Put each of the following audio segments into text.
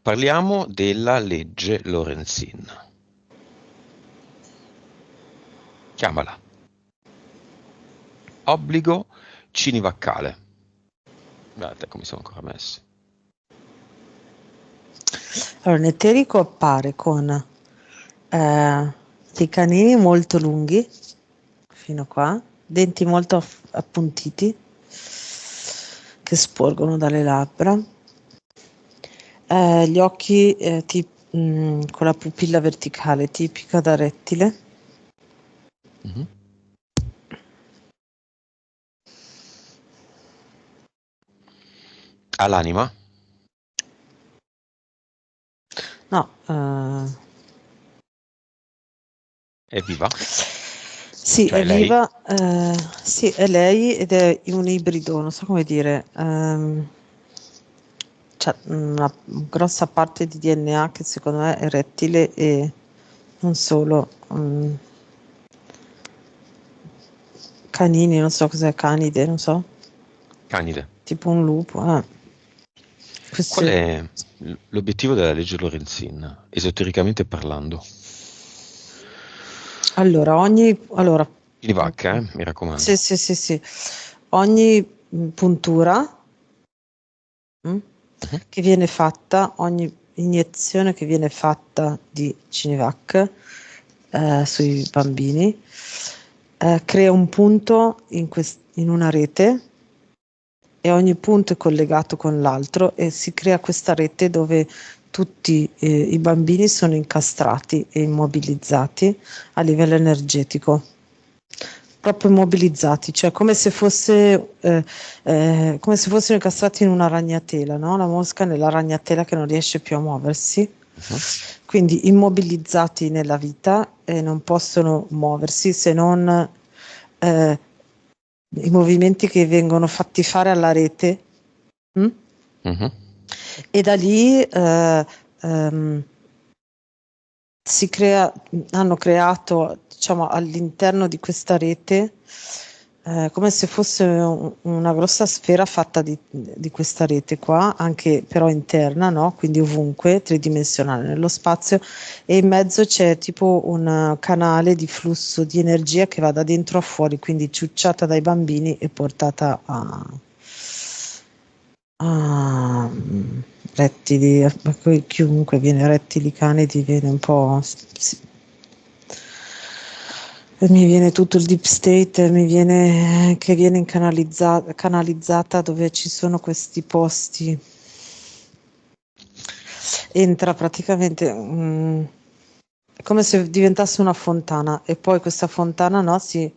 Parliamo della legge Lorenzin. Chiamala. Obbligo cinivaccale. Guardate come siamo ancora messi. Allora, l'eterico appare con dei canini molto lunghi, fino a qua, denti molto appuntiti, che sporgono dalle labbra, gli occhi con la pupilla verticale, tipica da rettile. Mhm. Ha l'anima? No, È viva? sì, Cioè è lei? viva, sì, è lei ed è un ibrido, non so come dire, c'è una grossa parte di DNA che secondo me è rettile e non solo. Canini, non so cos'è, canide, non so, Canide. tipo un lupo. Qual Queste, è l'obiettivo della legge Lorenzin, esotericamente parlando? allora, Cinivac, mi sì, raccomando. sì, sì, sì, ogni puntura mm, Mhm. che viene fatta, ogni iniezione che viene fatta di Cinivac sui bambini crea un punto in una rete e ogni punto è collegato con l'altro e si crea questa rete dove tutti i bambini sono incastrati e immobilizzati a livello energetico, proprio immobilizzati, cioè come se fossero incastrati in una ragnatela, no? La mosca nella ragnatela che non riesce più a muoversi, Mhm. quindi immobilizzati nella vita e non possono muoversi se non eh, i movimenti che vengono fatti fare alla rete. Mm? Mhm. E da lì ehm, hanno creato, diciamo, all'interno di questa rete, come se fosse una grossa sfera fatta di questa rete qua, anche però interna, no? Quindi ovunque, tridimensionale nello spazio, e in mezzo c'è tipo un canale di flusso di energia che va da dentro a fuori, quindi ciucciata dai bambini e portata a rettili, poi chiunque viene rettili-cani diviene un po'. Mi viene tutto il deep state, mi viene che viene canalizzata dove ci sono questi posti. Entra praticamente è come se diventasse una fontana e poi questa fontana no, si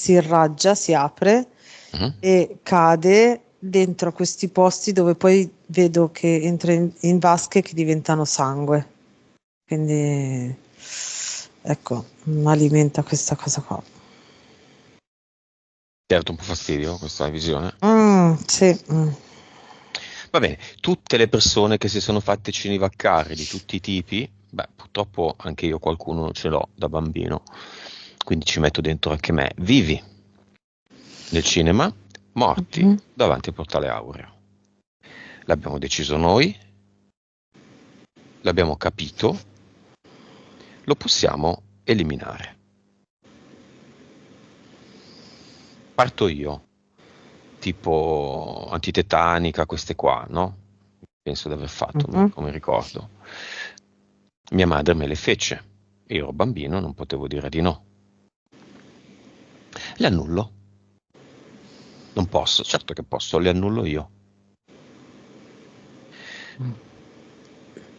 irraggia, si apre Mhm. e cade dentro a questi posti dove poi vedo che entra in vasche che diventano sangue. Quindi ecco, alimenta questa cosa qua. Certo, un po' fastidio questa visione. Sì. Va bene, tutte le persone che si sono fatte cinivaccare di tutti i tipi, beh, purtroppo anche io qualcuno ce l'ho da bambino, quindi ci metto dentro anche me, vivi nel cinema, morti Mhm. davanti al portale aureo. L'abbiamo deciso noi, l'abbiamo capito, lo possiamo eliminare. Parto io, tipo antitetanica, queste qua, no? Penso di aver fatto, Mhm. come ricordo. Mia madre me le fece. Io ero bambino, non potevo dire di no. Le annullo. Non posso, certo che posso, le annullo io.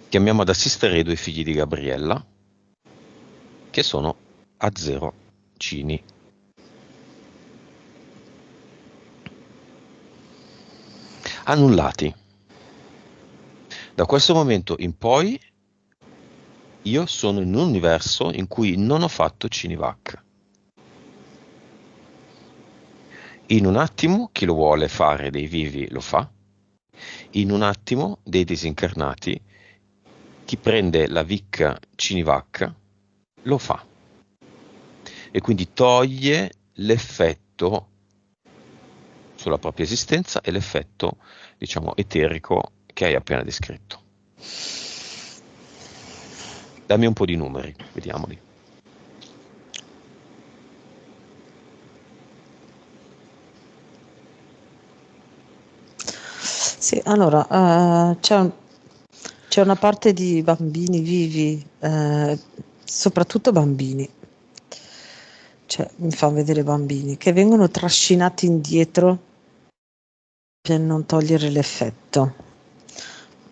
Chiamiamo ad assistere i due figli di Gabriella, che sono a 0 cini. Annullati. Da questo momento in poi io sono in un universo in cui non ho fatto Cinivac. In un attimo chi lo vuole fare dei vivi lo fa, in un attimo dei disincarnati chi prende la Vic Cinivac lo fa e quindi toglie l'effetto sulla propria esistenza e l'effetto, diciamo, eterico che hai appena descritto. Dammi un po' di numeri, vediamoli. Sì, allora, c'è una parte di bambini vivi, soprattutto bambini, cioè mi fa vedere bambini, che vengono trascinati indietro per non togliere l'effetto.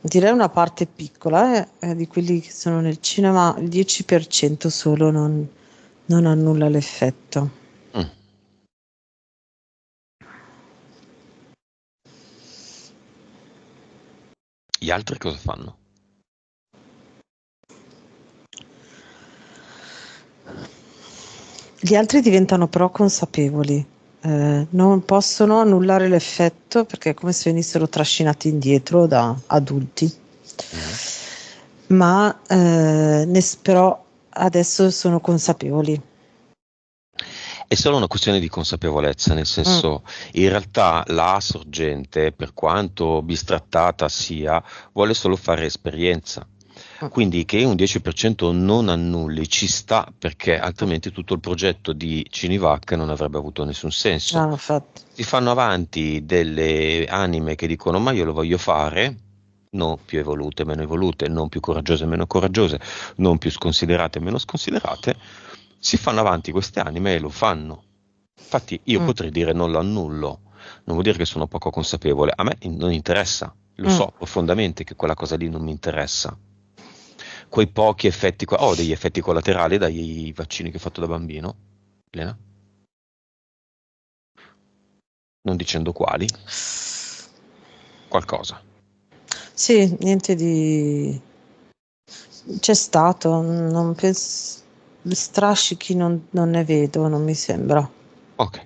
Direi una parte piccola, di quelli che sono nel cinema, il 10% solo non annulla l'effetto. Mm. Gli altri cosa fanno? Gli altri diventano però consapevoli, non possono annullare l'effetto perché è come se venissero trascinati indietro da adulti, Mhm. ma però adesso sono consapevoli. È solo una questione di consapevolezza, nel Mm, senso, in realtà la sorgente, per quanto bistrattata sia, vuole solo fare esperienza. mm. Quindi che un 10% non annulli ci sta, perché altrimenti tutto il progetto di Cinivac non avrebbe avuto nessun senso. Ah, infatti. Si fanno avanti delle anime che dicono ma io lo voglio fare, non più evolute, non più coraggiose, meno coraggiose, non più sconsiderate, meno sconsiderate, si fanno avanti queste anime e lo fanno. Infatti io Mm, potrei dire non lo annullo, non vuol dire che sono poco consapevole, a me non interessa, lo mm. so profondamente che quella cosa lì non mi interessa. Quei pochi effetti, ho degli effetti collaterali dai vaccini che ho fatto da bambino, Elena, non dicendo quali, qualcosa. Sì, niente di... C'è stato, non penso... Strascichi non ne vedo, non mi sembra. Ok.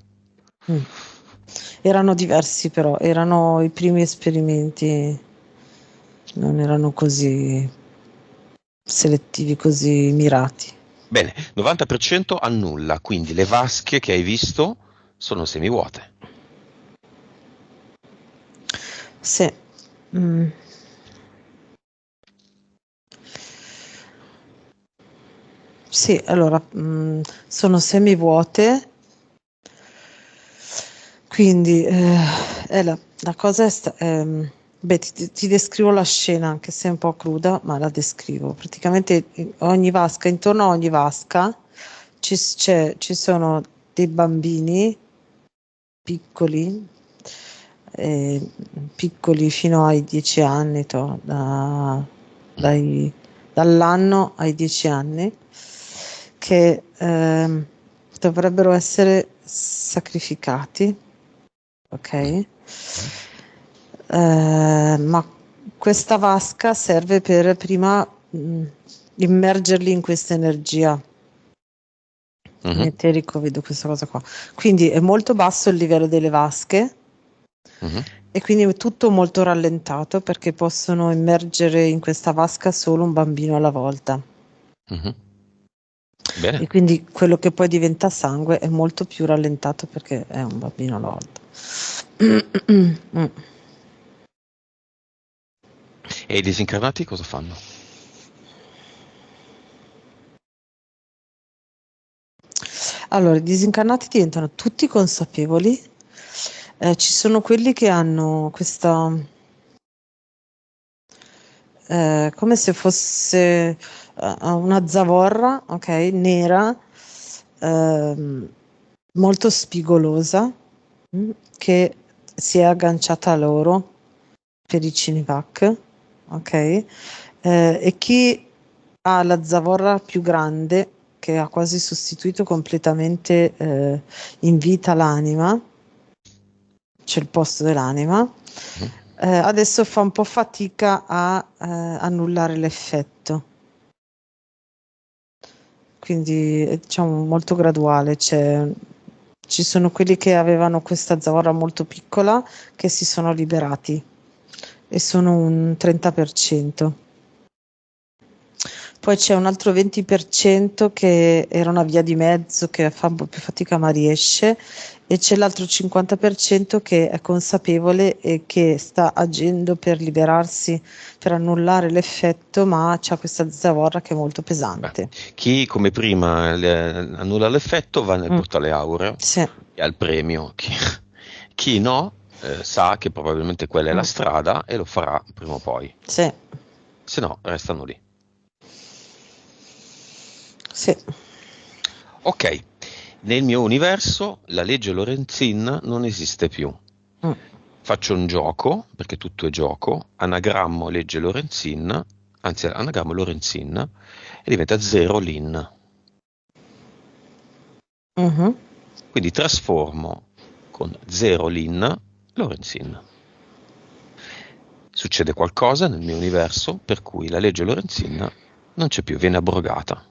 Mm. Erano diversi però, erano i primi esperimenti, non erano così selettivi, così mirati. Bene, 90% annulla, quindi le vasche che hai visto sono semivuote. Sì. Mm. Sì, allora, sono semivuote, quindi la cosa beh, ti descrivo la scena, anche se è un po' cruda, ma la descrivo. Praticamente ogni vasca, intorno a ogni vasca ci sono dei bambini piccoli, eh, piccoli fino ai 10 anni, dall'anno ai 10 anni, che dovrebbero essere sacrificati, ok? Ma questa vasca serve per prima immergerli in questa energia. In Mhm, eterico vedo questa cosa qua. Quindi è molto basso il livello delle vasche mhm, e quindi è tutto molto rallentato perché possono immergere in questa vasca solo un bambino alla volta. mhm. Bene. E quindi quello che poi diventa sangue è molto più rallentato perché è un bambino alla volta. Mm. E i disincarnati cosa fanno? Allora, i disincarnati diventano tutti consapevoli. Ci sono quelli che hanno questa, come se fosse una zavorra, ok, nera, ehm, molto spigolosa, che si è agganciata a loro per i Cinivac, ok? E chi ha la zavorra più grande, che ha quasi sostituito completamente in vita l'anima, c'è il posto dell'anima, Mhm. adesso fa un po' fatica a annullare l'effetto. Quindi è diciamo molto graduale. Ci sono quelli che avevano questa zavorra molto piccola che si sono liberati e sono un 30%. Poi c'è un altro 20% che era una via di mezzo che fa un po' più fatica ma riesce, e c'è l'altro 50% che è consapevole e che sta agendo per liberarsi, per annullare l'effetto, ma c'ha questa zavorra che è molto Beh, pesante. chi come prima annulla l'effetto va nel Mm, portale aureo sì, e ha il premio. Chi no, sa che probabilmente quella è la mm, strada e lo farà prima o poi. sì, Se no, restano lì. sì. Ok, nel mio universo la legge Lorenzin non esiste più. Mm, Faccio un gioco, perché tutto è gioco, anagrammo legge Lorenzin, anzi anagrammo Lorenzin e diventa 0 lin. mhm. Quindi trasformo con 0 lin Lorenzin. Succede qualcosa nel mio universo per cui la legge Lorenzin non c'è più, viene abrogata.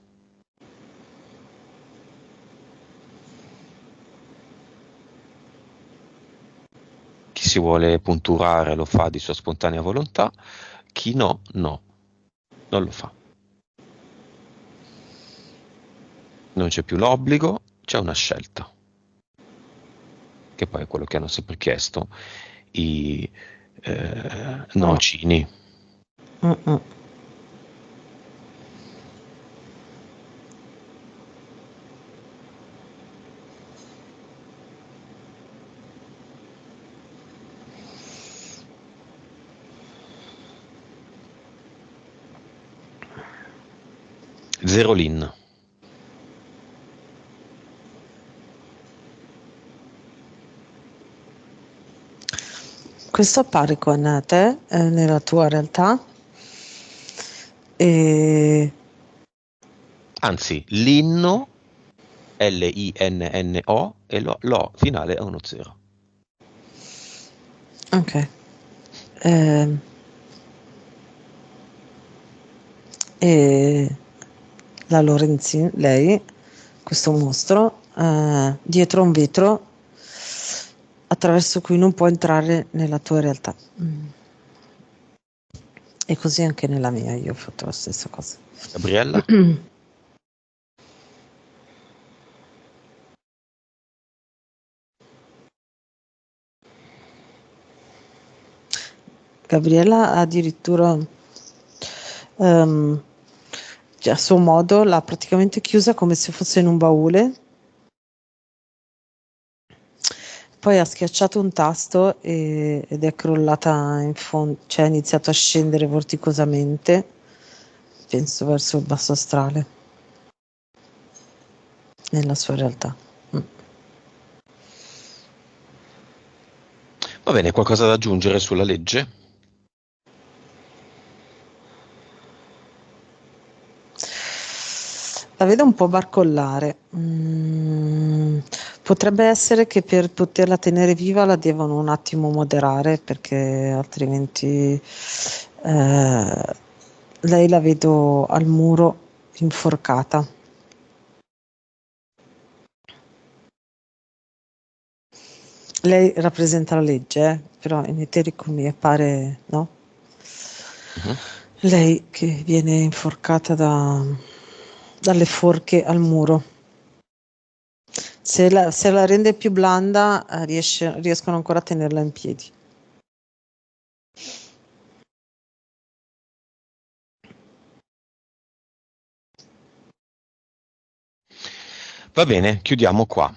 Chi si vuole punturare lo fa di sua spontanea volontà, chi no, no, non lo fa. Non c'è più l'obbligo, c'è una scelta, che poi è quello che hanno sempre chiesto i Mm, nocini. mm, mm. Zerolin. Questo appare con te nella tua realtà e Anzi, l'inno, Linno, e l'O finale è uno 0. ok. Ehm, e la Lorenzin, lei, questo mostro, dietro un vetro attraverso cui non può entrare nella tua realtà. Mm. E così anche nella mia, io ho fatto la stessa cosa. Gabriella? Gabriella addirittura ehm, cioè, a suo modo l'ha praticamente chiusa come se fosse in un baule. Poi ha schiacciato un tasto ed è crollata in fondo, cioè ha iniziato a scendere vorticosamente, penso verso il basso astrale, nella sua realtà. Mm. Va bene, qualcosa da aggiungere sulla legge? La vedo un po' barcollare. Potrebbe essere che per poterla tenere viva la devono un attimo moderare perché altrimenti lei la vedo al muro inforcata. Lei rappresenta la legge, però in eterico mi appare, no? Mhm. Lei che viene inforcata dalle forche al muro. Se la rende più blanda, riescono ancora a tenerla in piedi. Va bene, chiudiamo qua.